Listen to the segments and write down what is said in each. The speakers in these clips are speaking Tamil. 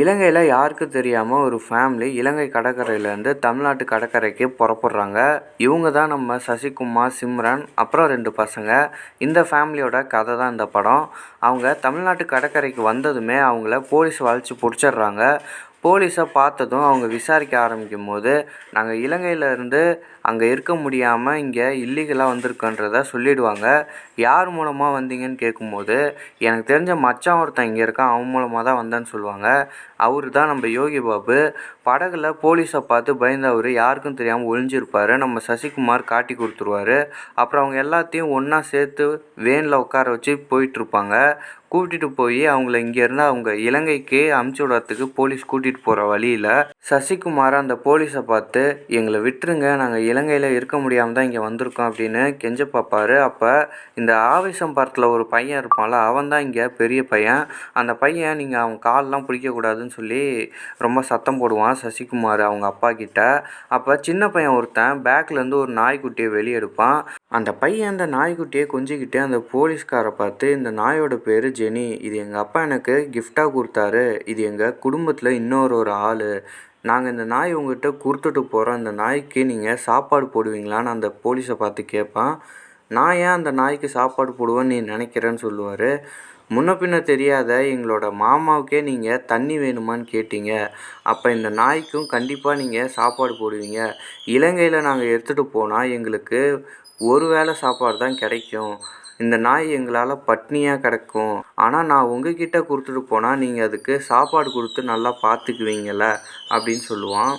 இலங்கையில் யாருக்கும் தெரியாமல் ஒரு ஃபேமிலி இலங்கை கடற்கரையிலேருந்து தமிழ்நாட்டு கடற்கரைக்கு புறப்படுறாங்க. இவங்க தான் நம்ம சசிகுமார், சிம்ரன், அப்புறம் 2 பசங்க. இந்த ஃபேமிலியோட கதை தான் இந்த படம். அவங்க தமிழ்நாட்டு கடற்கரைக்கு வந்ததுமே அவங்கள போலீஸ் வளைச்சி பிடிச்சிடுறாங்க. போலீஸை பார்த்ததும் அவங்க விசாரிக்க ஆரம்பிக்கும் போது, நாங்கள் இலங்கையிலேருந்து அங்கே இருக்க முடியாமல் இங்கே இல்லீகலாக வந்திருக்கோன்றதை சொல்லிவிடுவாங்க. யார் மூலமாக வந்தீங்கன்னு கேட்கும்போது, எனக்கு தெரிஞ்ச மச்சான் ஒருத்தன் இங்கே இருக்கான், அவன் மூலமாக தான் வந்தேன்னு சொல்லுவாங்க. அவர் தான் நம்ம யோகி பாபு. படகுல போலீஸை பார்த்து பயந்து அவர் யாருக்கும் தெரியாமல் ஒளிஞ்சிருப்பார். நம்ம சசிகுமார் காட்டி கொடுத்துருவாரு. அப்புறம் அவங்க எல்லாத்தையும் ஒன்றா சேர்த்து வேனில் உட்கார வச்சு போயிட்டுருப்பாங்க. கூட்டிகிட்டு போய் அவங்கள இங்கேருந்து அவங்க இலங்கைக்கு அமுச்சு விடுறதுக்கு போலீஸ் கூட்டிகிட்டு போகிற வழியில் சசிகுமார் அந்த போலீஸை பார்த்து, எங்களை விட்டுருங்க, நாங்கள் இலங்கையில் இருக்க முடியாமல் தான் இங்கே வந்திருக்கோம் அப்படின்னு கெஞ்ச பார்ப்பார். அப்போ இந்த ஆவேசம் படத்தில் ஒரு பையன் இருப்பான்ல, அவன் தான் இங்கே பெரிய பையன். அந்த பையன் நீங்கள் அவன் கால்லாம் பிடிக்கக்கூடாதுன்னு சொல்லி ரொம்ப சத்தம் போடுவான் சசிகுமார் அவங்க அப்பா கிட்ட. அப்போ சின்ன பையன் ஒருத்தன் பேக்லேருந்து ஒரு நாய்க்குட்டியை வெளியே எடுப்பான். அந்த பையன் அந்த நாய்க்குட்டியை கொஞ்சிக்கிட்டு அந்த போலீஸ்காரை பார்த்து, இந்த நாயோட பேர் ஜெனி, இது எங்கள் அப்பா எனக்கு கிஃப்டாக கொடுத்தாரு, இது எங்கள் குடும்பத்தில் இன்னொரு ஆள், நாங்கள் இந்த நாய் உங்கள்கிட்ட கொடுத்துட்டு போகிறோம், அந்த நாய்க்கு நீங்கள் சாப்பாடு போடுவீங்களான்னு அந்த போலீஸை பார்த்து கேட்பான். நான் ஏன் அந்த நாய்க்கு சாப்பாடு போடுவேன்னு நீ நினைக்கிறேன்னு சொல்லுவார். முன்ன பின்ன தெரியாத எங்களோட மாமாவுக்கே நீங்கள் தண்ணி வேணுமான்னு கேட்டீங்க, அப்போ இந்த நாய்க்கும் கண்டிப்பாக நீங்கள் சாப்பாடு போடுவீங்க. இலங்கையில் நாங்கள் எடுத்துகிட்டு போனால் எங்களுக்கு ஒரு வேளை சாப்பாடு தான் கிடைக்கும், இந்த நாய் எங்களால் பட்னியாக கிடக்கும். ஆனால் நான் உங்ககிட்ட கொடுத்துட்டு போனால் நீங்கள் அதுக்கு சாப்பாடு கொடுத்து நல்லா பார்த்துக்குவீங்கள அப்படின்னு சொல்லுவான்.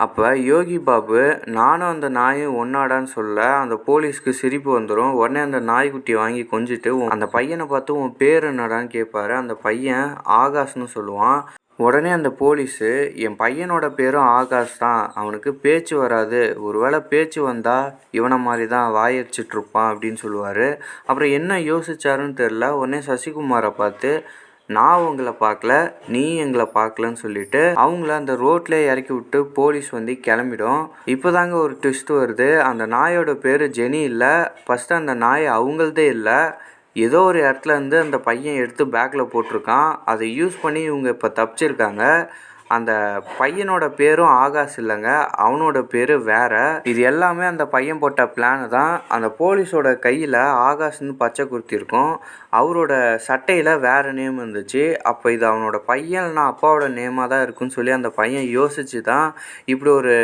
அப்போ யோகி பாபு, நானும் அந்த நாயும் ஒன்றாடான்னு சொல்ல அந்த போலீஸ்க்கு சிரிப்பு வந்துடும். உடனே அந்த நாய்க்குட்டியை வாங்கி கொஞ்சிட்டு அந்த பையனை பார்த்து உன் பேர் என்னடான்னு கேட்பாரு. அந்த பையன் ஆகாஷ்னு சொல்லுவான். உடனே அந்த போலீஸு, என் பையனோட பேரும் ஆகாஷ் தான், அவனுக்கு பேச்சு வராது, ஒருவேளை பேச்சு வந்தால் இவனை மாதிரி தான் வாயடிச்சிட்ருப்பான் அப்படின்னு சொல்லுவார். அப்புறம் என்ன யோசிச்சாருன்னு தெரில. உடனே சசிகுமாரை பார்த்து, நான் உங்களை பார்க்கல, நீ எங்களை பார்க்கலன்னு சொல்லிட்டு அவங்கள அந்த ரோட்லேயே இறக்கி விட்டு போலீஸ் வந்து கிளம்பிடும். இப்போ தாங்க ஒரு ட்விஸ்ட் வருது. அந்த நாயோட பேர் ஜெனி இல்லை, ஃபஸ்ட்டு அந்த நாய் அவங்களதே இல்லை, ஏதோ ஒரு இடத்துல இருந்து அந்த பையன் எடுத்து பேக்கில் போட்டிருக்கான். அதை யூஸ் பண்ணி இவங்க இப்போ தப்பிச்சிருக்காங்க. அந்த பையனோட பேரும் ஆகாஷ் இல்லைங்க, அவனோட பேர் வேறு. இது எல்லாமே அந்த பையன் போட்ட பிளானு தான். அந்த போலீஸோட கையில் ஆகாஷ்னு பச்சை குர்த்தி இருக்கும், அவரோட சட்டையில் வேறு நேம் இருந்துச்சு. அப்போ இது அவனோட பையன் அப்பாவோட நேமாக தான் இருக்குன்னு சொல்லி அந்த பையன் யோசித்து தான் இப்படி ஒரு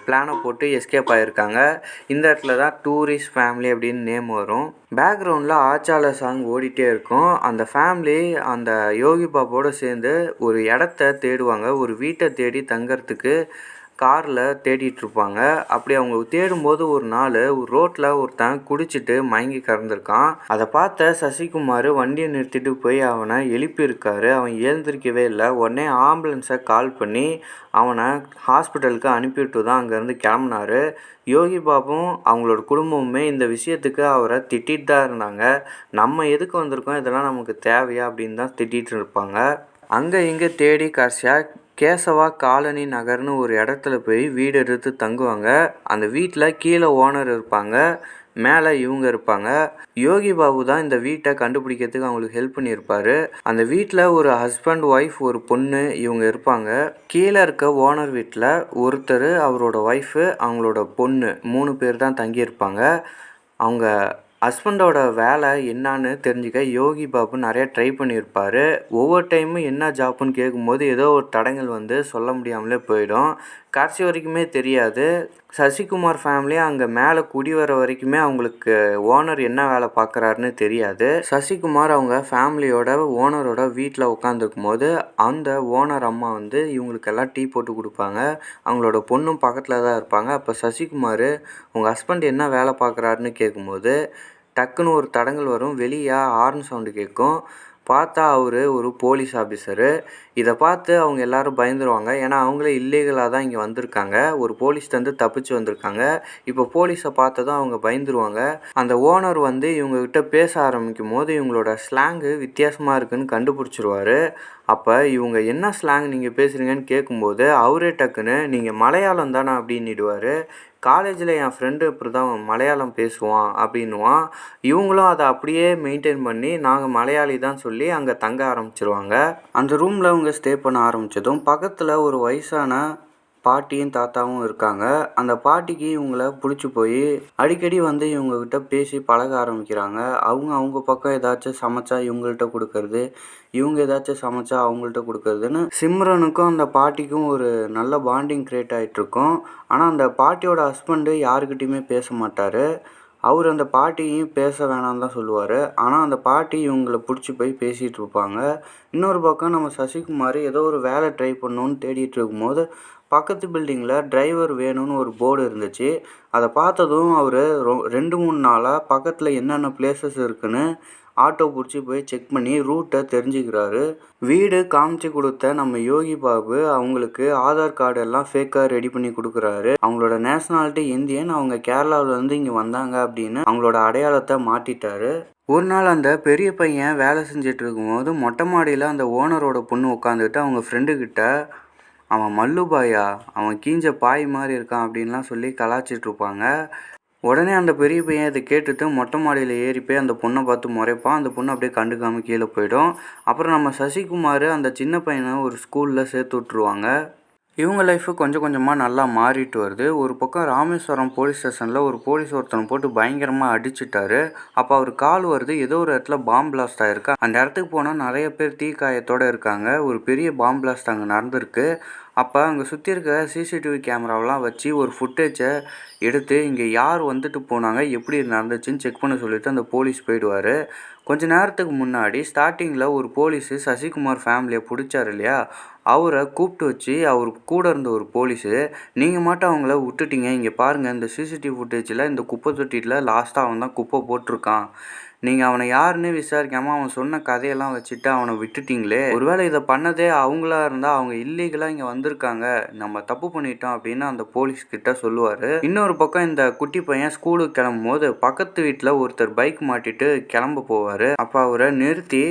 பிளானை போட்டு எஸ்கேப் ஆகியிருக்காங்க. இந்த இடத்துல தான் டூரிஸ்ட் ஃபேமிலி அப்படின்னு நேம் வரும். பேக்ரவுண்டில் ஆச்சால சாங் ஓடிட்டே இருக்கும். அந்த ஃபேமிலி அந்த யோகி பாபோடு சேர்ந்து ஒரு இடத்த தேடுவாங்க, ஒரு வீட்டை தேடி தங்கறதுக்கு காரில் தேடிட்டுருப்பாங்க. அப்படி அவங்க தேடும்போது ஒரு நாள் ஒரு ரோட்டில் ஒருத்தன் குடிச்சிட்டு மயங்கி கிடந்திருக்கான். அதை பார்த்த சசிகுமார் வண்டியை நிறுத்திட்டு போய் அவனை எழுப்பியிருக்காரு. அவன் எழுந்திருக்கவே இல்லை. உடனே ஆம்புலன்ஸை கால் பண்ணி அவனை ஹாஸ்பிட்டலுக்கு அனுப்பிவிட்டு தான் அங்கேருந்து கிளம்புனாரு. யோகி பாபும் அவங்களோட குடும்பமுமே இந்த விஷயத்துக்கு அவரை திட்டிகிட்டு தான் இருந்தாங்க. நம்ம எதுக்கு வந்திருக்கோம், இதெல்லாம் நமக்கு தேவையா அப்படின்னு தான் திட்டிகிட்டு இருப்பாங்க. அங்கே இங்கே தேடி கடைசியாக கேசவா காலனி நகர்னு ஒரு இடத்துல போய் வீடு எடுத்து தங்குவாங்க. அந்த வீட்டில் கீழே ஓனர் இருப்பாங்க, மேலே இவங்க இருப்பாங்க. யோகி பாபு தான் இந்த வீட்டை கண்டுபிடிக்கிறதுக்கு அவங்களுக்கு ஹெல்ப் பண்ணியிருப்பார். அந்த வீட்டில் ஒரு ஹஸ்பண்ட், ஒய்ஃப், ஒரு பொண்ணு இவங்க இருப்பாங்க. கீழே இருக்க ஓனர் வீட்டில் ஒருத்தர், அவரோட ஒய்ஃபு, அவங்களோட பொண்ணு 3 பேர் தான் தங்கியிருப்பாங்க. அவங்க ஹஸ்பண்டோட வேலை என்னான்னு தெரிஞ்சுக்க யோகி பாபு நிறையா ட்ரை பண்ணியிருப்பார். ஒவ்வொரு டைமும் என்ன ஜாப்புன்னு கேட்கும்போது ஏதோ ஒரு தடங்கள் வந்து சொல்ல முடியாமலே போயிடும். கடைசி வரைக்குமே தெரியாது. சசிகுமார் ஃபேமிலி அங்கே மேலே குடி வர வரைக்குமே அவங்களுக்கு ஓனர் என்ன வேலை பார்க்குறாருன்னு தெரியாது. சசிகுமார் அவங்க ஃபேமிலியோட ஓனரோட வீட்டில் உட்காந்துருக்கும் போது அந்த ஓனர் அம்மா வந்து இவங்களுக்கெல்லாம் டீ போட்டு கொடுப்பாங்க. அவங்களோட பொண்ணும் பக்கத்தில் தான் இருப்பாங்க. அப்போ சசிகுமார், உங்கள் ஹஸ்பண்ட் என்ன வேலை பார்க்குறாருன்னு கேட்கும்போது டக்குன்னு ஒரு தடங்கள் வரும். வெளியே ஹார்ன் சவுண்டு கேட்கும். பார்த்தா அவர் ஒரு போலீஸ் ஆஃபீஸரு. இதை பார்த்து அவங்க எல்லோரும் பயந்துருவாங்க. ஏன்னா அவங்களே இல்லீகலாக தான் இங்கே வந்திருக்காங்க, ஒரு போலீஸ்லேருந்து தப்பிச்சு வந்திருக்காங்க. இப்போ போலீஸை பார்த்ததும் அவங்க பயந்துருவாங்க. அந்த ஓனர் வந்து இவங்ககிட்ட பேச ஆரம்பிக்கும் போது இவங்களோட ஸ்லாங்கு வித்தியாசமாக இருக்குதுன்னு கண்டுபிடிச்சிருவார். அப்போ இவங்க என்ன ஸ்லாங் நீங்கள் பேசுகிறீங்கன்னு கேட்கும்போது அவரே டக்குன்னு நீங்கள் மலையாளம் தானே அப்படின்னிடுவார். காலேஜில் என் ஃப்ரெண்டு இப்படி தான் மலையாளம் பேசுவான் அப்படின்னுவான். இவங்களும் அதை அப்படியே மெயின்டைன் பண்ணி நாங்கள் மலையாளி தான் சொல்லி அங்கே தங்க ஆரம்பிச்சிருவாங்க. அந்த ரூமில் அவங்க ஸ்டே பண்ண ஆரம்பித்ததும் பக்கத்தில் ஒரு வயசான பாட்டியும் தாத்தாவும் இருக்காங்க. அந்த பாட்டிக்கு இவங்கள பிடிச்சி போய் அடிக்கடி வந்து இவங்கக்கிட்ட பேசி பழக ஆரம்பிக்கிறாங்க. அவங்க பக்கம் ஏதாச்சும் சமைச்சா இவங்கள்ட்ட கொடுக்கறது, இவங்க ஏதாச்சும் சமைச்சா அவங்கள்ட்ட கொடுக்கறதுன்னு சிம்ரனுக்கும் அந்த பாட்டிக்கும் ஒரு நல்ல பாண்டிங் க்ரியேட் ஆகிட்ருக்கும். ஆனால் அந்த பாட்டியோட ஹஸ்பண்டு யாருக்கிட்டையுமே பேச மாட்டார். அவர் அந்த பாட்டியையும் பேச வேணான்னு தான் சொல்லுவார். ஆனால் அந்த பாட்டி இவங்களை பிடிச்சி போய் பேசிகிட்டு இருப்பாங்க. இன்னொரு பக்கம் நம்ம சசிகுமார் ஏதோ ஒரு வேலை ட்ரை பண்ணணுன்னு தேடிட்டு இருக்கும்போது பக்கத்து பில்டிங்கில் டிரைவர் வேணும்னு ஒரு போர்டு இருந்துச்சு. அதை பார்த்ததும் அவர் 2-3 நாளாக பக்கத்தில் என்னென்ன பிளேசஸ் இருக்குன்னு ஆட்டோ பிடிச்சி போய் செக் பண்ணி ரூட்டை தெரிஞ்சுக்கிறாரு. வீடு காமிச்சு கொடுத்த நம்ம யோகி பாபு அவங்களுக்கு ஆதார் கார்டு எல்லாம் ஃபேக்காக ரெடி பண்ணி கொடுக்குறாரு. அவங்களோட நேஷனாலிட்டி இந்தியன், அவங்க கேரளாவிலேருந்து இங்கே வந்தாங்க அப்படின்னு அவங்களோட அடையாளத்தை மாற்றிட்டாரு. ஒரு நாள் அந்த பெரிய பையன் வேலை செஞ்சிட்டு இருக்கும்போது மொட்டை மாடியில் அந்த ஓனரோட பொண்ணு உட்காந்துட்டு அவங்க ஃப்ரெண்டுக்கிட்ட அவன் மல்லுபாயா, அவன் கீஞ்ச பாய் மாதிரி இருக்கான் அப்படின்லாம் சொல்லி கலாய்ச்சிட்ருப்பாங்க. உடனே அந்த பெரிய பையன் இதை கேட்டுட்டு மொட்டை மாடியில் ஏறி போய் அந்த பொண்ணை பார்த்து முறைப்பான். அந்த பொண்ணு அப்படியே கண்டுக்காமல் கீழே போயிடும். அப்புறம் நம்ம சசிகுமார் அந்த சின்ன பையனை ஒரு ஸ்கூலில் சேர்த்து விட்ருவாங்க. இவங்க லைஃபு கொஞ்சம் கொஞ்சமாக நல்லா மாறிட்டு வருது. ஒரு பக்கம் ராமேஸ்வரம் போலீஸ் ஸ்டேஷனில் ஒரு போலீஸ் ஒருத்தனை போட்டு பயங்கரமாக அடிச்சிட்டாரு. அப்போ அவர் கால் வருது, ஏதோ ஒரு இடத்துல பாம்பு பிளாஸ்ட் ஆகிருக்கு. அந்த இடத்துக்கு போனால் நிறைய பேர் தீக்காயத்தோடு இருக்காங்க. ஒரு பெரிய பாம்பு பிளாஸ்ட் அங்கே நடந்திருக்கு. அப்போ அங்கே சுற்றி இருக்க சிசிடிவி கேமராவெலாம் வச்சு ஒரு ஃபுட்டேஜை எடுத்து இங்கே யார் வந்துட்டு போனாங்க, எப்படி நடந்துச்சுன்னு செக் பண்ண சொல்லிவிட்டு அந்த போலீஸ் போயிடுவார். கொஞ்ச நேரத்துக்கு முன்னாடி ஸ்டார்டிங்கில் ஒரு போலீஸு சசிகுமார் ஃபேமிலியை பிடிச்சார் இல்லையா, அவரை கூப்பிட்டு வச்சு அவர் கூட இருந்த ஒரு போலீஸு, நீங்கள் மட்டும் அவங்கள விட்டுட்டீங்க, இங்கே பாருங்கள் இந்த சிசிடிவி ஃபுட்டேஜில் இந்த குப்பை தொட்டியில் லாஸ்ட்டாக அவன் தான் குப்பை போட்டிருக்கான், நீங்கள் அவனை யாருன்னு விசாரிக்காமல் அவன் சொன்ன கதையெல்லாம் வச்சுட்டு அவனை விட்டுட்டிங்களே, ஒருவேளை இதை பண்ணதே அவங்களா இருந்தால் அவங்க இல்லீகலாக இங்கே வந்திருக்காங்க, நம்ம தப்பு பண்ணிட்டோம் அப்படின்னு அந்த போலீஸ்கிட்ட சொல்லுவார். இன்னொரு பக்கம் இந்த குட்டி பையன் ஸ்கூலுக்கு கிளம்பும் போது பக்கத்து வீட்டில் ஒருத்தர் பைக் மாட்டிட்டு கிளம்ப போவார். அப்போ அவரை நிறுத்தி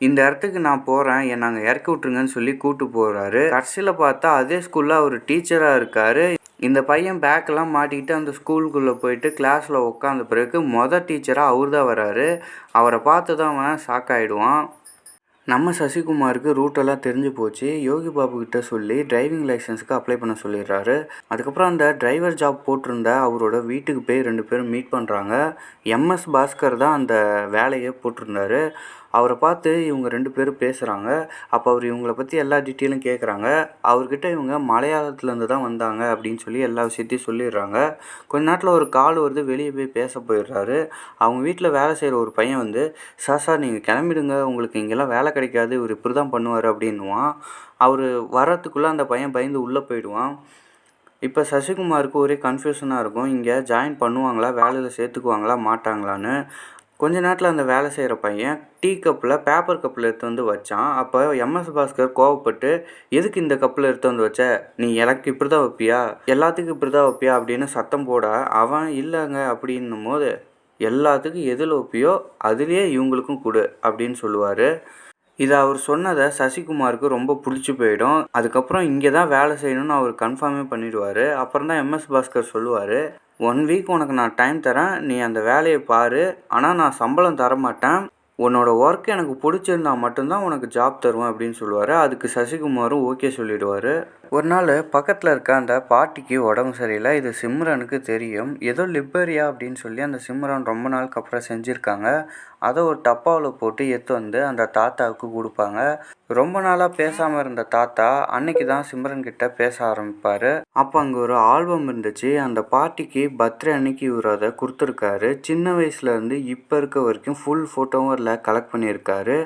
இந்த இடத்துக்கு நான் போகிறேன், என்னை அங்கே இறக்கி விட்ருங்கன்னு சொல்லி கூப்பிட்டு போகிறாரு. கடைசியில் பார்த்தா அதே ஸ்கூலில் அவர் டீச்சராக இருக்கார். இந்த பையன் பேக்கெல்லாம் மாட்டிக்கிட்டு அந்த ஸ்கூலுக்குள்ளே போயிட்டு கிளாஸில் உட்காந்த பிறகு டீச்சராக அவர் தான் வராரு. அவரை பார்த்து தான் அவன் ஷாக் ஆகிடுவான். நம்ம சசிகுமாருக்கு ரூட்டெல்லாம் தெரிஞ்சு போச்சு. யோகி பாபுக்கிட்ட சொல்லி டிரைவிங் லைசன்ஸுக்கு அப்ளை பண்ண சொல்லிடுறாரு. அதுக்கப்புறம் அந்த டிரைவர் ஜாப் போட்டிருந்த அவரோட வீட்டுக்கு போய் 2 பேரும் மீட் பண்ணுறாங்க. எம்எஸ் பாஸ்கர் தான் அந்த வேலையை போட்டிருந்தாரு. அவரை பார்த்து இவங்க 2 பேரும் பேசுகிறாங்க. அப்போ அவர் இவங்கள பற்றி எல்லா டீட்டெயிலும் கேட்குறாங்க. அவர்கிட்ட இவங்க மலையாளத்துலேருந்து தான் வந்தாங்க அப்படின்னு சொல்லி எல்லா விஷயத்தையும் சொல்லிடுறாங்க. கொஞ்ச நேரத்தில் ஒரு கால் வருது, வெளியே போய் பேச போயிடுறாரு. அவங்க வீட்டில் வேலை செய்கிற ஒரு பையன் வந்து, சார் நீங்கள் கிளம்பிடுங்க, உங்களுக்கு இங்கெல்லாம் வேலை கிடைக்காது, இவர் இப்படி தான் பண்ணுவார் அப்படின்னுவான். அவர் வர்றதுக்குள்ளே அந்த பையன் பயந்து உள்ளே போயிடுவான். இப்போ சசிகுமாருக்கு ஒரே கன்ஃபியூஷனாக இருக்கும், இங்கே ஜாயின் பண்ணுவாங்களா, வேலையில் சேர்த்துக்குவாங்களா மாட்டாங்களான்னு. கொஞ்ச நேரத்தில் அந்த வேலை செய்கிற பையன் டீ கப்பில் பேப்பர் கப்பில் எடுத்து வந்து வச்சான். அப்போ எம்எஸ் பாஸ்கர் கோவப்பட்டு, எதுக்கு இந்த கப்பில் எடுத்து வந்து வச்ச, நீ எனக்கு இப்படி தான் வைப்பியா, எல்லாத்துக்கும் இப்படி தான் வைப்பியா அப்படின்னு சத்தம் போட, அவன் இல்லைங்க அப்படின்னும் போது, எல்லாத்துக்கும் எதில் வைப்பியோ அதுலேயே இவங்களுக்கும் கொடு அப்படின்னு சொல்லுவார். இதை அவர் சொன்னதை சசிகுமாருக்கு ரொம்ப பிடிச்சி போயிடும். அதுக்கப்புறம் இங்கே தான் வேலை செய்யணும்னு அவர் கன்ஃபார்மே பண்ணிடுவார். அப்புறம் தான் எம்எஸ் பாஸ்கர் சொல்லுவார், 1 வீக் உனக்கு நான் டைம் தரேன், நீ அந்த வேலையை பாரு, ஆனால் நான் சம்பளம் தரமாட்டேன், உன்னோட ஒர்க் எனக்கு பிடிச்சிருந்தா மட்டும்தான் உனக்கு ஜாப் தருவேன் அப்படின்னு சொல்லுவார். அதுக்கு சசிகுமாரும் ஓகே சொல்லிடுவார். ஒரு நாள் பக்கத்தில் இருக்க அந்த பாட்டிக்கு உடம்பு சரியில்லை. இது சிம்ரனுக்கு தெரியும். ஏதோ லிப்பரியா அப்படின்னு சொல்லி அந்த சிம்ரன் ரொம்ப நாளுக்கு அப்புறம் செஞ்சுருக்காங்க. அதை ஒரு டப்பாவில் போட்டு எடுத்து வந்து அந்த தாத்தாவுக்கு கொடுப்பாங்க. ரொம்ப நாளாக பேசாமல் இருந்த தாத்தா அன்னைக்கு தான் சிம்ரன் கிட்ட பேச ஆரம்பிப்பார். அப்போ அங்கே ஒரு ஆல்பம் இருந்துச்சு. அந்த பாட்டிக்கு பர்த்டே அன்னைக்கு இவர் அதை கொடுத்துருக்காரு. சின்ன வயசுலேருந்து இப்போ இருக்க வரைக்கும் ஃபுல் ஃபோட்டோவும் அதில் கலெக்ட் பண்ணியிருக்காரு.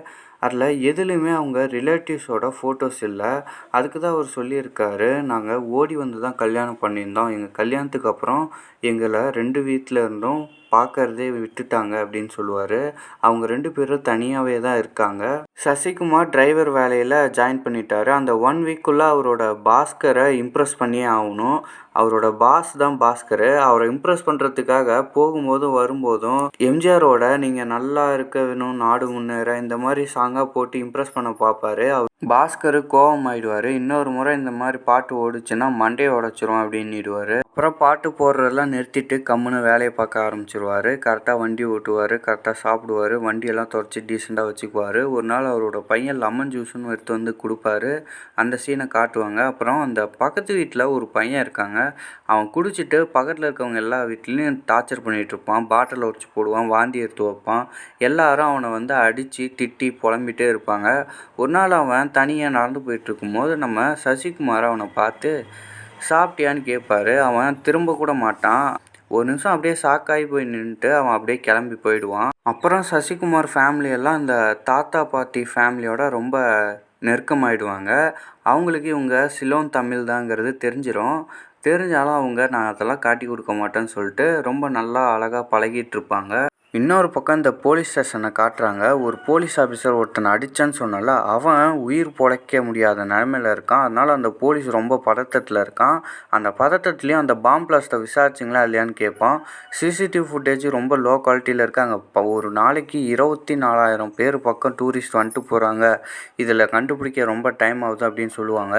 அதில் எதுலேயுமே அவங்க ரிலேட்டிவ்ஸோட ஃபோட்டோஸ் இல்லை. அதுக்கு தான் அவர் சொல்லியிருக்காரு, நாங்கள் ஓடி வந்து தான் கல்யாணம் பண்ணியிருந்தோம், எங்கள் கல்யாணத்துக்கு அப்புறம் எங்களை 2 வீட்டில் இருந்தும் பார்க்கறதே விட்டுட்டாங்க அப்படின்னு சொல்லுவார். அவங்க 2 பேரும் தனியாகவே தான் இருக்காங்க. சசிகுமார் டிரைவர் வேலையில் ஜாயின் பண்ணிட்டாரு. அந்த 1 வீக்குள்ளே அவரோட பாஸ்கரை இம்ப்ரெஸ் பண்ணியே ஆகணும். அவரோட பாஸ் தான் பாஸ்கர். அவரை இம்ப்ரெஸ் பண்ணுறதுக்காக போகும்போதும் வரும்போதும் எம்ஜிஆரோட நீங்கள் நல்லா இருக்க வேணும், நாடு முன்னேற, இந்த மாதிரி சாங்காக போட்டு இம்ப்ரெஸ் பண்ண பார்ப்பாரு. பாஸ்கர் கோவமாயிடுவார். இன்னொரு முறை இந்த மாதிரி பாட்டு ஓடுச்சுன்னா மண்டையை உடச்சிரும் அப்படின்னிடுவார். அப்புறம் பாட்டு போடுறதெல்லாம் நிறுத்திட்டு கம்முன்னு வேலையை பார்க்க ஆரம்பிச்சிருவார். கரெக்டாக வண்டி ஓட்டுவார், கரெக்டாக சாப்பிடுவார், வண்டியெல்லாம் துடைச்சி டீசெண்டாக வச்சுக்குவார். ஒரு நாள் அவரோட பையன் லெமன் ஜூஸ்னு எடுத்து வந்து கொடுப்பாரு. அந்த சீனை காட்டுவாங்க. அப்புறம் அந்த பக்கத்து வீட்டில் ஒரு பையன் இருக்காங்க. அவன் குடிச்சிட்டு பக்கத்தில் இருக்கவங்க எல்லா வீட்லேயும் டார்ச்சர் பண்ணிகிட்டு இருப்பான். பாட்டில் உடச்சி போடுவான், வாந்தி எடுத்து வைப்பான். எல்லாரும் அவனை வந்து அடித்து திட்டி புலம்பிகிட்டே இருப்பாங்க. ஒரு நாள் அவன் தனியாக நடந்து போயிட்டு இருக்கும்போது நம்ம சசிகுமார் அவனை பார்த்து சாப்பிட்டியான்னு கேட்பாரு. அவன் திரும்ப கூட மாட்டான். ஒரு நிமிஷம் அப்படியே ஷாக்காகி போய் நின்றுட்டு அவன் அப்படியே கிளம்பி போயிடுவான். அப்புறம் சசிகுமார் ஃபேமிலியெல்லாம் இந்த தாத்தா பாட்டி ஃபேமிலியோட ரொம்ப நெருக்கமாயிடுவாங்க. அவங்களுக்கு இவங்க சிலோன் தமிழ் தாங்கிறது தெரிஞ்சிடும். தெரிஞ்சாலும் அவங்க நான் அதெல்லாம் காட்டி கொடுக்க மாட்டேன்னு சொல்லிட்டு ரொம்ப நல்லா அழகாக பழகிட்டு இருப்பாங்க. இன்னொரு பக்கம் இந்த போலீஸ் ஸ்டேஷனை காட்டுறாங்க. ஒரு போலீஸ் ஆஃபீஸர் ஒருத்தனை அடித்தான்னு சொன்னால அவன் உயிர் பொழைக்க முடியாத நிலமையில் இருக்கான். அதனால் அந்த போலீஸ் ரொம்ப பதட்டத்தில் இருக்கான். அந்த பதட்டத்துலேயும் அந்த பாம் பிளாஸ்ட்டை விசாரிச்சிங்களா இல்லையான்னு கேட்பான். சிசிடிவி ஃபுட்டேஜ் ரொம்ப லோ குவாலிட்டியில் இருக்காங்க. இப்போ ஒரு நாளைக்கு 24,000 பேர் பக்கம் டூரிஸ்ட் வந்துட்டு போகிறாங்க. இதில் கண்டுபிடிக்க ரொம்ப டைம் ஆகுது அப்படின்னு சொல்லுவாங்க.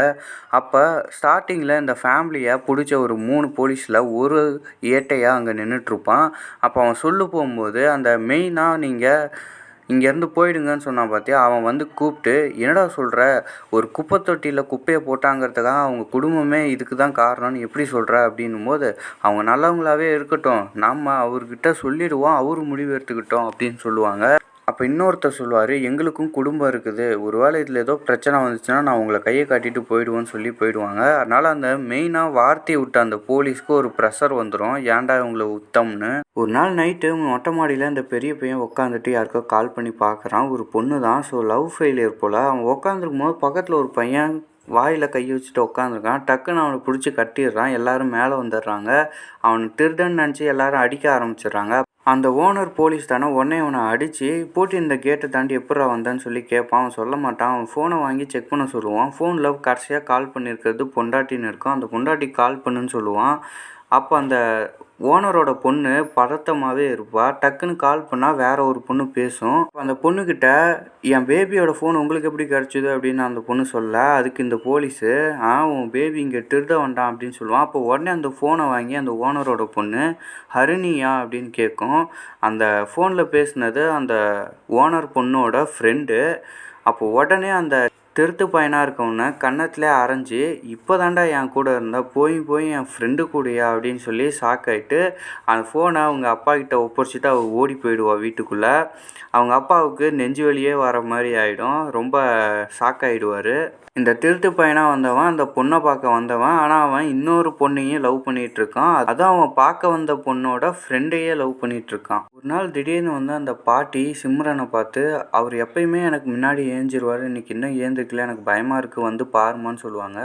அப்போ ஸ்டார்டிங்கில் இந்த ஃபேமிலியை பிடிச்ச ஒரு 3 போலீஸில் ஒரு ஏட்டையாக அங்கே நின்றுட்டுருப்பான். அப்போ அவன் சொல்லு போகும்போது அந்த மெயினாக நீங்கள் இங்கேருந்து போயிடுங்கன்னு சொன்னான் பார்த்தியா, அவன் வந்து கூப்பிட்டு என்னடா சொல்கிற, ஒரு குப்பை தொட்டியில் குப்பையை போட்டாங்கிறதுக்காக அவங்க குடும்பமே இதுக்கு தான் காரணம்னு எப்படி சொல்கிற அப்படின்னும் போது, அவங்க நல்லவங்களாகவே இருக்கட்டும், நம்ம அவர்கிட்ட சொல்லிடுவோம், அவர் முடிவு எடுத்துக்கிட்டோம் அப்படின்னு சொல்லுவாங்க. அப்போ இன்னொருத்தர் சொல்லுவார், எங்களுக்கும் குடும்பம் இருக்குது, ஒரு வேளை இதில் ஏதோ பிரச்சனை வந்துச்சுன்னா நான் உங்களை கையை காட்டிட்டு போயிடுவேன்னு சொல்லி போயிடுவாங்க. அதனால் அந்த மெயினாக வார்த்தையை விட்ட அந்த போலீஸ்க்கு ஒரு ப்ரெஷர் வந்துடும், ஏன்டா இவங்களை உத்தம்னு. ஒரு நாள் நைட்டு மொட்டை மாடியில் அந்த பெரிய பையன் உட்காந்துட்டு யாருக்கோ கால் பண்ணி பார்க்குறான். ஒரு பொண்ணு தான். ஸோ லவ் ஃபெயிலியர் போல். அவன் உட்காந்துருக்கும் போது பக்கத்தில் ஒரு பையன் வாயில் கை வச்சுட்டு உட்காந்துருக்கான். டக்குன்னு அவனை பிடிச்சி கட்டிடுறான். எல்லோரும் மேலே வந்துடுறாங்க. அவனை திருடன்னு நினச்சி எல்லோரும் அடிக்க ஆரம்பிச்சிடுறாங்க. அந்த ஓனர் போலீஸ் தானே, உடனே அவனை அடித்து போட்டு இந்த கேட்டை தாண்டி எப்பட்றா வந்தான்னு சொல்லி கேட்பான். அவன் சொல்ல மாட்டான். அவன் ஃபோனை வாங்கி செக் பண்ண சொல்லுவான். ஃபோனில் கடைசியாக கால் பண்ணியிருக்கிறது பொண்டாட்டின்னு இருக்கும். அந்த பொண்டாட்டிக்கு கால் பண்ணுன்னு சொல்லுவான். அப்போ அந்த ஓனரோட பொண்ணு பதட்டமாகவே இருப்பாள். டக்குன்னு கால் பண்ணால் வேறு ஒரு பொண்ணு பேசும். அந்த பொண்ணுக்கிட்ட என் பேபியோட ஃபோன் உங்களுக்கு எப்படி கிடச்சிது அப்படின்னு அந்த பொண்ணு சொல்ல, அதுக்கு இந்த போலீஸு உன் பேபி இங்கே திருட வேண்டாம் அப்படின்னு சொல்லுவான். அப்போ உடனே அந்த ஃபோனை வாங்கி அந்த ஓனரோட பொண்ணு ஹரிணியா அப்படின்னு கேட்கும். அந்த ஃபோனில் பேசுனது அந்த ஓனர் பொண்ணோட ஃப்ரெண்டு. அப்போ உடனே அந்த திருட்டு பையனாக இருக்கவனை கன்னத்திலே அரைஞ்சி, இப்போ தாண்டா என் கூட இருந்தால் போய் என் ஃப்ரெண்டு கூடயா அப்படின்னு சொல்லி ஷாக் ஆகிட்டு அந்த ஃபோனை அவங்க அப்பா கிட்ட ஒப்படைச்சிட்டு அவள் ஓடி போயிடுவாள் வீட்டுக்குள்ளே. அவங்க அப்பாவுக்கு நெஞ்சு வலியே வர மாதிரி ஆகிடும். ரொம்ப ஷாக் ஆகிடுவார். இந்த திருட்டு பையனாக வந்தவன் அந்த பொண்ணை பார்க்க வந்தவன், ஆனால் அவன் இன்னொரு பொண்ணையும் லவ் பண்ணிகிட்ருக்கான். அதான் அவன் பார்க்க வந்த பொண்ணோட ஃப்ரெண்டையே லவ் பண்ணிகிட்ருக்கான். ஒரு நாள் திடீர்னு வந்து அந்த பாட்டி சிம்ரனை பார்த்து, அவர் எப்பயுமே எனக்கு முன்னாடி ஏஞ்சிருவார், இன்றைக்கி இன்னும் ஏந்திருக்கல, எனக்கு பயமாக இருக்குது, வந்து பாருமான்னு சொல்லுவாங்க.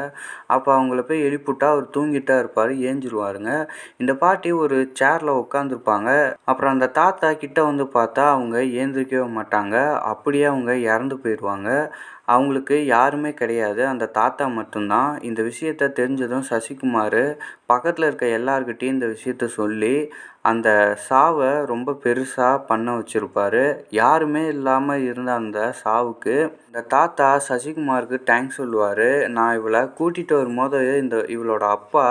அப்போ அவங்கள போய் எழுப்பிவிட்டா அவர் தூங்கிட்டா இருப்பார், ஏஞ்சிருவாருங்க. இந்த பாட்டி ஒரு சேரில் உட்காந்துருப்பாங்க. அப்புறம் அந்த தாத்தா கிட்ட வந்து பார்த்தா அவங்க ஏந்திரிக்கவே மாட்டாங்க. அப்படியே அவங்க இறந்து போயிடுவாங்க. அவங்களுக்கு யாருமே கிடையாது, அந்த தாத்தா மட்டும்தான். இந்த விஷயத்த தெரிஞ்சதும் சசிகுமார் பக்கத்தில் இருக்க எல்லார்கிட்டையும் இந்த விஷயத்த சொல்லி அந்த சாவை ரொம்ப பெருசாக பண்ண வச்சுருப்பார். யாருமே இல்லாமல் இருந்த அந்த சாவுக்கு இந்த தாத்தா சசிகுமாருக்கு தேங்க்ஸ் சொல்லுவார். நான் இவளை கூட்டிகிட்டு வரும்போது இவளோட அப்பா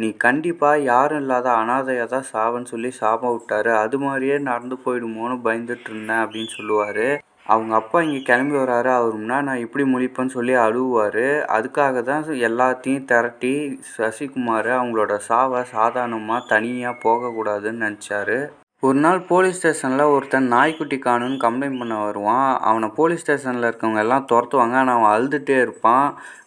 நீ கண்டிப்பாக யாரும் இல்லாத அனாதையாக தான் சாவன்னு சொல்லி சாபம் விட்டார், அது மாதிரியே நடந்து போயிடுமோன்னு பயந்துட்டு இருந்தேன் அப்படின்னு சொல்லுவார். அவங்க அப்பா இங்கே கிளம்பி வராரு, அவர் முன்னாடி நான் இப்படி முழிப்பேன்னு சொல்லி அழுவார். அதுக்காக தான் எல்லாத்தையும் திரட்டி சசிகுமார் அவங்களோட சாவை சாதாரணமாக தனியாக போகக்கூடாதுன்னு நினச்சாரு. ஒரு நாள் போலீஸ் ஸ்டேஷனில் ஒருத்தன் நாய்க்குட்டி காணுன்னு கம்ப்ளைண்ட் பண்ண வருவான். அவனை போலீஸ் ஸ்டேஷனில் இருக்கவங்க எல்லாம் துரத்துவாங்க, ஆனால் அவன் அழுதுகிட்டே இருப்பான்.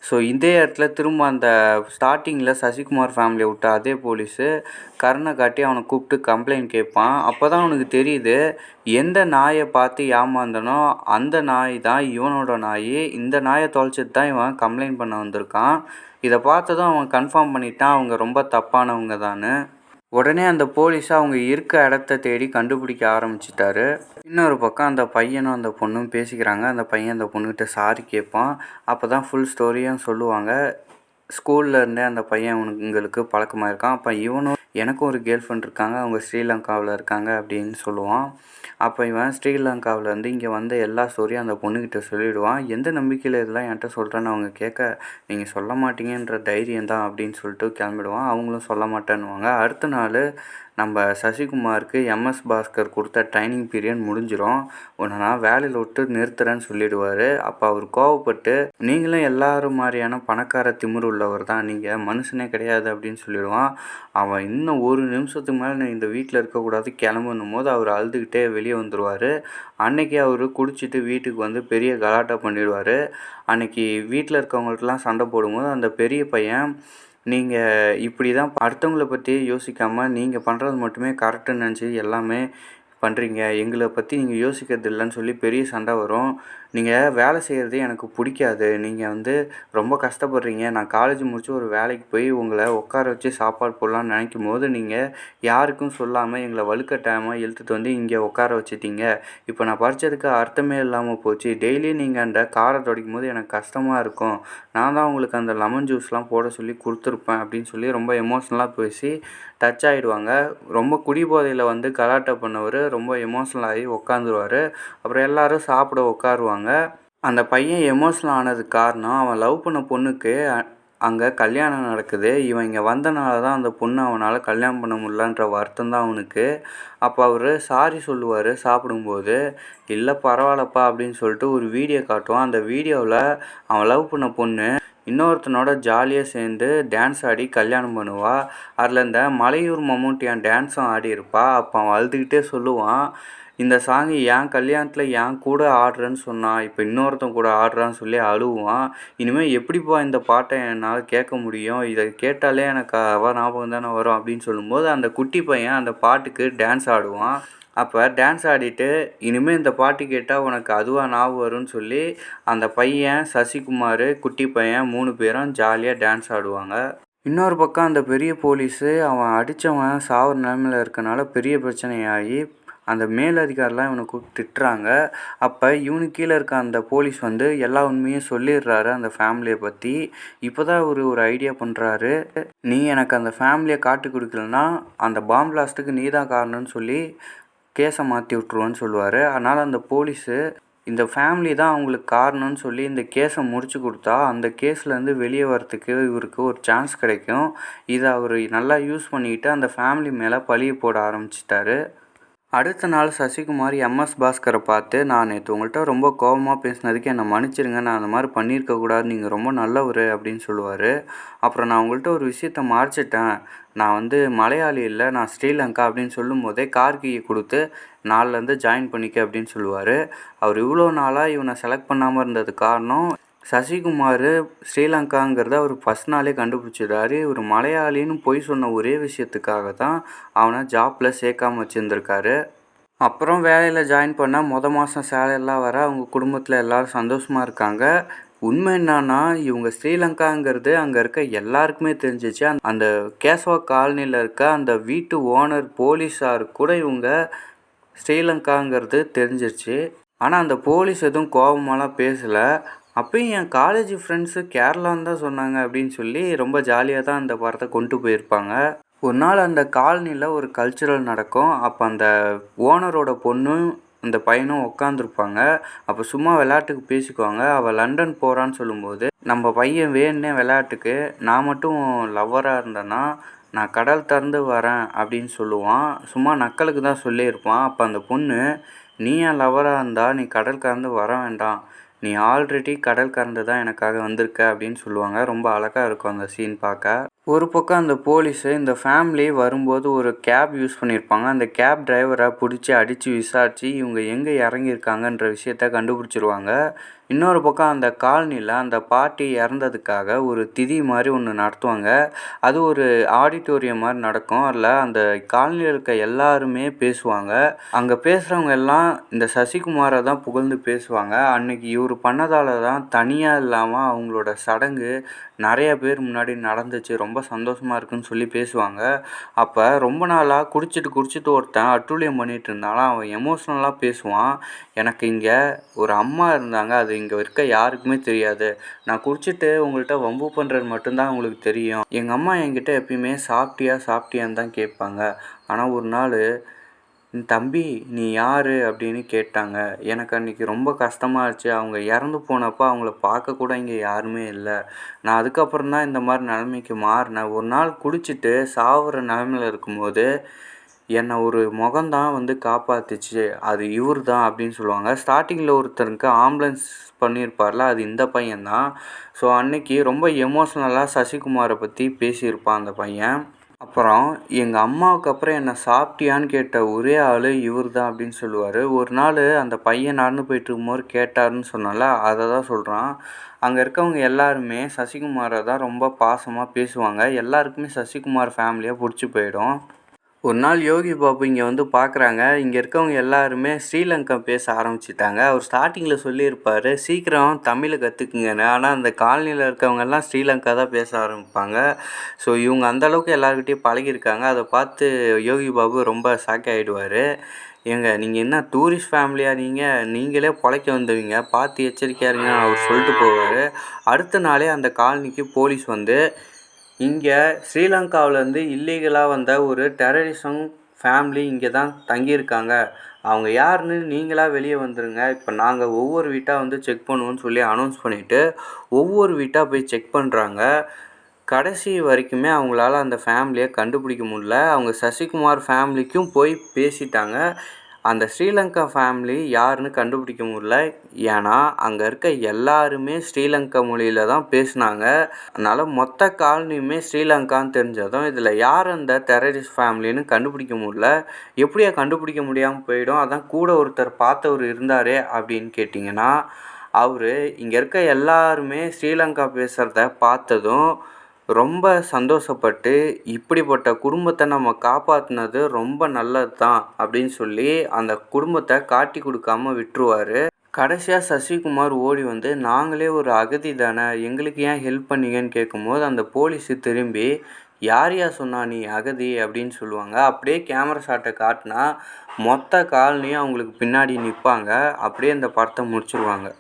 ஸோ இதே இடத்துல திரும்ப அந்த ஸ்டார்டிங்கில் சசிகுமார் ஃபேமிலியை விட்ட அதே போலீஸு கருணை காட்டி அவனை கூப்பிட்டு கம்ப்ளைண்ட் கேட்பான். அப்போ தான் அவனுக்கு தெரியுது, எந்த நாயை பார்த்து ஏமாந்தனோ அந்த நாய் தான் இவனோட நாய், இந்த நாயை தொலைச்சிட்டு தான் இவன் கம்ப்ளைண்ட் பண்ண வந்திருக்கான். இதை பார்த்ததும் அவன் கன்ஃபார்ம் பண்ணிட்டான் அவங்க ரொம்ப தப்பானவங்க தான்னு. உடனே அந்த போலீஸை அவங்க இருக்க இடத்த தேடி கண்டுபிடிக்க ஆரம்பிச்சிட்டாரு. இன்னொரு பக்கம் அந்த பையனும் அந்த பொண்ணும் பேசிக்கிறாங்க. அந்த பையன் அந்த பொண்ணுக்கிட்ட சாரி கேட்பான். அப்போ தான் ஃபுல் ஸ்டோரியும் சொல்லுவாங்க. ஸ்கூலில் இருந்தே அந்த பையன் இவங்களுக்கு பழக்கமாக இருக்கான். அப்போ இவனும் எனக்கும் ஒரு கேர்ள் ஃப்ரெண்ட் இருக்காங்க, அவங்க ஸ்ரீலங்காவில் இருக்காங்க அப்படின்னு சொல்லுவான். அப்போ இவன் ஸ்ரீலங்காவிலேருந்து இங்கே வந்த எல்லா ஸ்டோரியும் அந்த பொண்ணுக்கிட்ட சொல்லிவிடுவான். எந்த நம்பிக்கையில் இதெல்லாம் என்கிட்ட சொல்கிறேன்னு அவங்க கேட்க, நீங்கள் சொல்ல மாட்டீங்கன்ற தைரியம் தான் அப்படின்னு சொல்லிட்டு கிளம்பிடுவான். அவங்களும் சொல்ல மாட்டேன்னுவாங்க. அடுத்த நாள் நம்ம சசிகுமாருக்கு எம்எஸ் பாஸ்கர் கொடுத்த ட்ரைனிங் பீரியட் முடிஞ்சிடும். உன்னை நான் வேலையில் விட்டு நிறுத்துறேன்னு சொல்லிடுவார். அப்போ அவர் கோவப்பட்டு, நீங்களும் எல்லாரும் மாதிரியான பணக்கார திமிரு உள்ளவர் தான், நீங்கள் மனுஷனே கிடையாது அப்படின்னு சொல்லிடுவான். அவன் இன்னும் ஒரு நிமிஷத்துக்கு மேலே நீ இந்த வீட்டில் இருக்கக்கூடாது கிளம்புன்னும் போது அவர் அழுதுகிட்டே வெளியே வந்துடுவார். அன்னைக்கு அவர் குடிச்சிட்டு வீட்டுக்கு வந்து பெரிய கலாட்டா பண்ணிடுவார். அன்னைக்கு வீட்டில் இருக்கவங்கள்ட்டலாம் சண்டை போடும்போது அந்த பெரிய பையன், நீங்கள் இப்படி தான் அடுத்தவங்கள பற்றி யோசிக்காமல் நீங்கள் பண்ணுறது மட்டுமே கரெக்டுன்னு நினச்சி எல்லாமே பண்ணுறீங்க, எங்களை பற்றி நீங்கள் யோசிக்கிறது இல்லைன்னு சொல்லி பெரிய சண்டை வரும். நீங்கள் வேலை செய்கிறது எனக்கு பிடிக்காது, நீங்கள் வந்து ரொம்ப கஷ்டப்படுறீங்க, நான் காலேஜ் முடித்து ஒரு வேலைக்கு போய் உங்களை உட்கார வச்சு சாப்பாடு போடலான்னு நினைக்கும் போது நீங்கள் யாருக்கும் சொல்லாமல் எங்களை வலுக்கட்டாயமாக இழுத்துட்டு வந்து இங்கே உட்கார வச்சுட்டீங்க. இப்போ நான் படித்ததுக்கு அர்த்தமே இல்லாமல் போச்சு. டெய்லி நீங்கள் அந்த காரை துடைக்கும் போது எனக்கு கஷ்டமாக இருக்கும். நான் தான் உங்களுக்கு அந்த லெமன் ஜூஸ்லாம் போட சொல்லி கொடுத்துருப்பேன் அப்படின்னு சொல்லி ரொம்ப எமோஷ்னலாக பேசி டச் ஆகிடுவாங்க. ரொம்ப குடிபோதையில் வந்து கலாட்டா பண்ணவர் ரொம்ப எமோஷ்னல் ஆகி உட்காந்துருவார். அப்புறம் எல்லோரும் சாப்பிட உட்காருவாங்க. அந்த பையன் எமோஷ்னல் ஆனதுக்கு காரணம், அவன் லவ் பண்ண பொண்ணுக்கு அங்கே கல்யாணம் நடக்குது. இவன் இங்கே வந்தனால தான் அந்த பொண்ணு அவனால் கல்யாணம் பண்ண முடியலன்ற வருத்தம் தான் அவனுக்கு. அப்போ அவர் சாரி சொல்லுவார் சாப்பிடும்போது. இல்லை பரவாயில்லப்பா அப்படின்னு சொல்லிட்டு ஒரு வீடியோ காட்டுவான். அந்த வீடியோவில் அவன் லவ் பண்ண பொண்ணு இன்னொருத்தனோட ஜாலியாக சேர்ந்து டான்ஸ் ஆடி கல்யாணம் பண்ணுவாள். அதில் இந்த மலையூர் மம்முட்டியான் டான்ஸும் ஆடியிருப்பா. அப்போ அவன் அழுதுகிட்டே சொல்லுவான், இந்த சாங் என் கல்யாணத்தில் என் கூட ஆடுறேன்னு சொன்னான், இப்போ இன்னொருத்தன் கூட ஆடுறான்னு சொல்லி அழுவான். இனிமேல் எப்படிப்பா இந்த பாட்டை என்னால் கேட்க முடியும், இதை கேட்டாலே எனக்கு அவள் ஞாபகம் தானே வரும் அப்படின்னு சொல்லும்போது அந்த குட்டி பையன் அந்த பாட்டுக்கு டான்ஸ் ஆடுவான். அப்போ டான்ஸ் ஆடிட்டு, இனிமேல் இந்த பாட்டு கேட்டால் உனக்கு அதுவாக ஞாபகம் வரும்னு சொல்லி அந்த பையன், சசிகுமார், குட்டி பையன் 3 பேரும் ஜாலியாக டான்ஸ் ஆடுவாங்க. இன்னொரு பக்கம் அந்த பெரிய போலீஸு அவன் அடித்தவன் சாகிற நிலைமையில் இருக்கனால பெரிய பிரச்சனையாகி அந்த மேலதிகாரிலாம் இவனை கூப்பிட்டு திட்டுறாங்க. அப்போ இவனுக்கு கீழே இருக்க அந்த போலீஸ் வந்து எல்லா உண்மையும் சொல்லிடுறாரு அந்த ஃபேமிலியை பற்றி. இப்போ தான் ஒரு ஐடியா பண்ணுறாரு, நீ எனக்கு அந்த ஃபேமிலியை காட்டி கொடுக்கலன்னா அந்த பாம் பிளாஸ்ட்டுக்கு நீ தான் காரணம்னு சொல்லி கேஸை மாற்றி விட்ருவோன்னு சொல்லுவார். அதனால் அந்த போலீஸு இந்த ஃபேமிலி தான் அவங்களுக்கு காரணம்னு சொல்லி இந்த கேஸை முடிச்சு கொடுத்தா அந்த கேஸ்லேருந்து வெளியே வரத்துக்கு இவருக்கு ஒரு சான்ஸ் கிடைக்கும். இதை அவர் நல்லா யூஸ் பண்ணிக்கிட்டு அந்த ஃபேமிலி மேலே பழியை போட ஆரம்பிச்சிட்டாரு. அடுத்த நாள் சசிகுமார் எம்எஸ் பாஸ்கரை பார்த்து, நான் நேற்று உங்கள்கிட்ட ரொம்ப கோபமாக பேசினதுக்கு என்னை மன்னிச்சிடுங்க, நான் அந்த மாதிரி பண்ணியிருக்கக்கூடாது, நீங்கள் ரொம்ப நல்லவர் அப்படின்னு சொல்லுவார். அப்புறம் நான் உங்கள்கிட்ட ஒரு விஷயத்த மறைச்சிட்டேன், நான் வந்து மலையாளி இல்லை, நான் ஸ்ரீலங்கா அப்படின்னு சொல்லும் போதே கார் கீயை கொடுத்து நாளிலேருந்து ஜாயின் பண்ணிக்க அப்படின்னு சொல்லுவார். அவர் இவ்வளோ நாளாக இவனை செலக்ட் பண்ணாமல் இருந்தது காரணம், சசிகுமார் ஸ்ரீலங்காங்கிறத அவர் ஃபஸ்ட் நாளே கண்டுபிடிச்சிடுறாரு. இவர் மலையாளின்னு பொய் சொன்ன ஒரே விஷயத்துக்காக தான் அவனை ஜாப்பில் சேர்க்காம வச்சுருந்துருக்காரு. அப்புறம் வேலையில் ஜாயின் பண்ணால் மாதம் சேலரிலாம் வர அவங்க குடும்பத்தில் எல்லோரும் சந்தோஷமாக இருக்காங்க. உண்மை என்னன்னா, இவங்க ஸ்ரீலங்காங்கிறது அங்கே இருக்க எல்லாருக்குமே தெரிஞ்சிச்சு. அந்த கேசவா காலனியில் இருக்க அந்த வீட்டு ஓனர் போலீஸார் கூட இவங்க ஸ்ரீலங்காங்கிறது தெரிஞ்சிருச்சு. ஆனால் அந்த போலீஸ் எதுவும் கோபமாலாம் பேசலை. அப்பயும் என் காலேஜ் ஃப்ரெண்ட்ஸு கேரளான்னு தான் சொன்னாங்க அப்படின்னு சொல்லி ரொம்ப ஜாலியாக தான் அந்த படத்தை கொண்டு போயிருப்பாங்க. ஒரு நாள் அந்த காலனியில் ஒரு கல்ச்சுரல் நடக்கும். அப்போ அந்த ஓனரோட பொண்ணும் அந்த பையனும் உட்காந்துருப்பாங்க. அப்போ சும்மா விளையாட்டுக்கு பேசிக்குவாங்க. அவள் லண்டன் போகிறான்னு சொல்லும்போது, நம்ம பையன் வேணுன்னே விளையாட்டுக்கு, நான் மட்டும் லவ்வராக இருந்தேன்னா நான் கடல் திறந்து வரேன் அப்படின்னு சொல்லுவான். சும்மா நக்கலுக்கு தான் சொல்லியிருப்பான். அப்போ அந்த பொண்ணு, நீ என் லவ்வராக இருந்தால் நீ கடல் கடந்து வர வேண்டாம், நீ ஆல்ரெடி கடல் கடந்து தான் எனக்காக வந்திருக்க அப்படின்னு சொல்லுவாங்க. ரொம்ப அழகாக இருக்கும் அந்த சீன் பார்க்க. ஒரு பக்கம் அந்த போலீஸு இந்த ஃபேமிலி வரும்போது ஒரு கேப் யூஸ் பண்ணியிருப்பாங்க. அந்த கேப் டிரைவரை பிடிச்சி அடித்து விசாரித்து இவங்க எங்கே இறங்கியிருக்காங்கன்ற விஷயத்த கண்டுபிடிச்சிருவாங்க. இன்னொரு பக்கம் அந்த காலனியில் அந்த பாட்டி இறந்ததுக்காக ஒரு திதி மாதிரி ஒன்று நடத்துவாங்க. அது ஒரு ஆடிட்டோரியம் மாதிரி நடக்கும். அதில் அந்த காலனியில் இருக்க எல்லாருமே பேசுவாங்க. அங்கே பேசுகிறவங்க எல்லாம் இந்த சசிகுமாரை தான் புகழ்ந்து பேசுவாங்க. அன்னைக்கு இவர் பண்ணதால தான் தனியாக இல்லாமல் அவங்களோட சடங்கு நிறைய பேர் முன்னாடி நடந்துச்சு. ரொம்ப ரொம்ப சந்தோஷமாக இருக்குன்னு சொல்லி பேசுவாங்க. அப்போ ரொம்ப நாளாக குடிச்சிட்டு ஒருத்தன் அட்டூழியம் பண்ணிகிட்டு இருந்தாலும் அவன் எமோஷ்னலாக பேசுவான். எனக்கு இங்கே ஒரு அம்மா இருந்தாங்க, அது இங்கே இருக்க யாருக்குமே தெரியாது. நான் குடிச்சிட்டு உங்கள்கிட்ட வம்பு பண்ணுறது மட்டும்தான் உங்களுக்கு தெரியும். எங்கள் அம்மா என்கிட்ட எப்பயுமே சாப்பிட்டியான்னு தான் கேட்பாங்க. ஆனால் ஒரு நாள் தம்பி நீ யார் அப்படின்னு கேட்டாங்க. எனக்கு அன்றைக்கி ரொம்ப கஷ்டமாகிடுச்சு. அவங்க இறந்து போனப்போ அவங்கள பார்க்க கூட இங்கே யாருமே இல்லை. நான் அதுக்கப்புறம் தான் இந்த மாதிரி நிலைமைக்கு மாறினேன். ஒரு நாள் குடிச்சிட்டு சாகிற நிலமையில இருக்கும்போது என்னை ஒரு முகம்தான் வந்து காப்பாற்றுச்சு, அது இவர் தான் அப்படின்னு சொல்லுவாங்க. ஸ்டார்டிங்கில் ஒருத்தருக்கு ஆம்புலன்ஸ் பண்ணியிருப்பார்ல, அது இந்த பையன்தான். ஸோ அன்னைக்கு ரொம்ப எமோஷ்னலாக சசிகுமாரை பற்றி பேசியிருப்பான் அந்த பையன். அப்புறம் எங்கள் அம்மாவுக்கு அப்புறம் என்னை சாப்பிட்டியான்னு கேட்ட ஒரே ஆள் இவர் தான் அப்படின்னு சொல்லுவார். ஒரு நாள் அந்த பையன் நடந்து போயிட்டு இருக்கும்போது கேட்டாருன்னு சொன்னால, அதை தான் சொல்கிறான். அங்கே இருக்கவங்க எல்லாருமே சசிகுமாரை தான் ரொம்ப பாசமாக பேசுவாங்க. எல்லாருக்குமே சசிகுமார் ஃபேமிலியாக பிடிச்சி போயிடும். ஒரு நாள் யோகி பாபு இங்கே வந்து பார்க்குறாங்க. இங்கே இருக்கவங்க எல்லாருமே ஸ்ரீலங்கா பேச ஆரம்பிச்சிட்டாங்க. அவர் ஸ்டார்டிங்கில் சொல்லியிருப்பார் சீக்கிரம் தமிழை கற்றுக்குங்கன்னு. ஆனால் அந்த காலனியில் இருக்கவங்கெல்லாம் ஸ்ரீலங்கா தான் பேச ஆரம்பிப்பாங்க. ஸோ இவங்க அந்தளவுக்கு எல்லாருக்கிட்டையும் பழகியிருக்காங்க. அதை பார்த்து யோகி பாபு ரொம்ப ஷாக் ஆகிடுவார். ஏங்க நீங்கள் என்ன டூரிஸ்ட் ஃபேமிலியாக நீங்களே பொழைக்க வந்துடுவீங்க, பார்த்து எச்சரிக்கையாக இருங்க அவர் சொல்லிட்டு போவார். அடுத்த நாளே அந்த காலனிக்கு போலீஸ் வந்து இங்கே ஸ்ரீலங்காவிலேருந்து இல்லீகலாக வந்த ஒரு டெரரிசம் ஃபேமிலி இங்கே தான் தங்கியிருக்காங்க, அவங்க யாருன்னு நீங்களாக வெளியே வந்துடுங்க, இப்போ நாங்கள் ஒவ்வொரு வீட்டாக வந்து செக் பண்ணுவோன்னு சொல்லி அனௌன்ஸ் பண்ணிவிட்டு ஒவ்வொரு வீட்டாக போய் செக் பண்ணுறாங்க. கடைசி வரைக்குமே அவங்களால அந்த ஃபேமிலியை கண்டுபிடிக்க முடியல. அவங்க சசிகுமார் ஃபேமிலிக்கும் போய் பேசிட்டாங்க. அந்த ஸ்ரீலங்கா ஃபேமிலி யாருன்னு கண்டுபிடிக்க முடியல. ஏன்னா அங்கே இருக்க எல்லாருமே ஸ்ரீலங்கா மொழியில் தான் பேசினாங்க. அதனால் மொத்த காலனியுமே ஸ்ரீலங்கான்னு தெரிஞ்சதும் இதில் யார் அந்த டெரரிஸ்ட் ஃபேமிலின்னு கண்டுபிடிக்க முடியல. எப்படியா கண்டுபிடிக்க முடியாமல் போயிடும். அதான் கூட ஒருத்தர் பார்த்தவர் இருந்தாரே அப்படின்னு கேட்டிங்கன்னா, அவர் இங்கே இருக்க எல்லாருமே ஸ்ரீலங்கா பேசுகிறத பார்த்ததும் ரொம்ப சந்தோஷப்பட்டு இப்படிப்பட்ட குடும்பத்தை நம்ம காப்பாற்றினது ரொம்ப நல்லது தான் அப்படின்னு சொல்லி அந்த குடும்பத்தை காட்டி கொடுக்காம விட்டுருவார். கடைசியாக சசிகுமார் ஓடி வந்து நாங்களே ஒரு அகதி தானே, எங்களுக்கு ஏன் ஹெல்ப் பண்ணீங்கன்னு கேட்கும்போது அந்த போலீஸு திரும்பி யார் சொன்னா நீ அகதி அப்படின்னு சொல்லுவாங்க. அப்படியே கேமரா ஷாட்டை காட்டினா மொத்த காலனியும் அவங்களுக்கு பின்னாடி நிற்பாங்க. அப்படியே இந்த படத்தை முடிச்சிருவாங்க.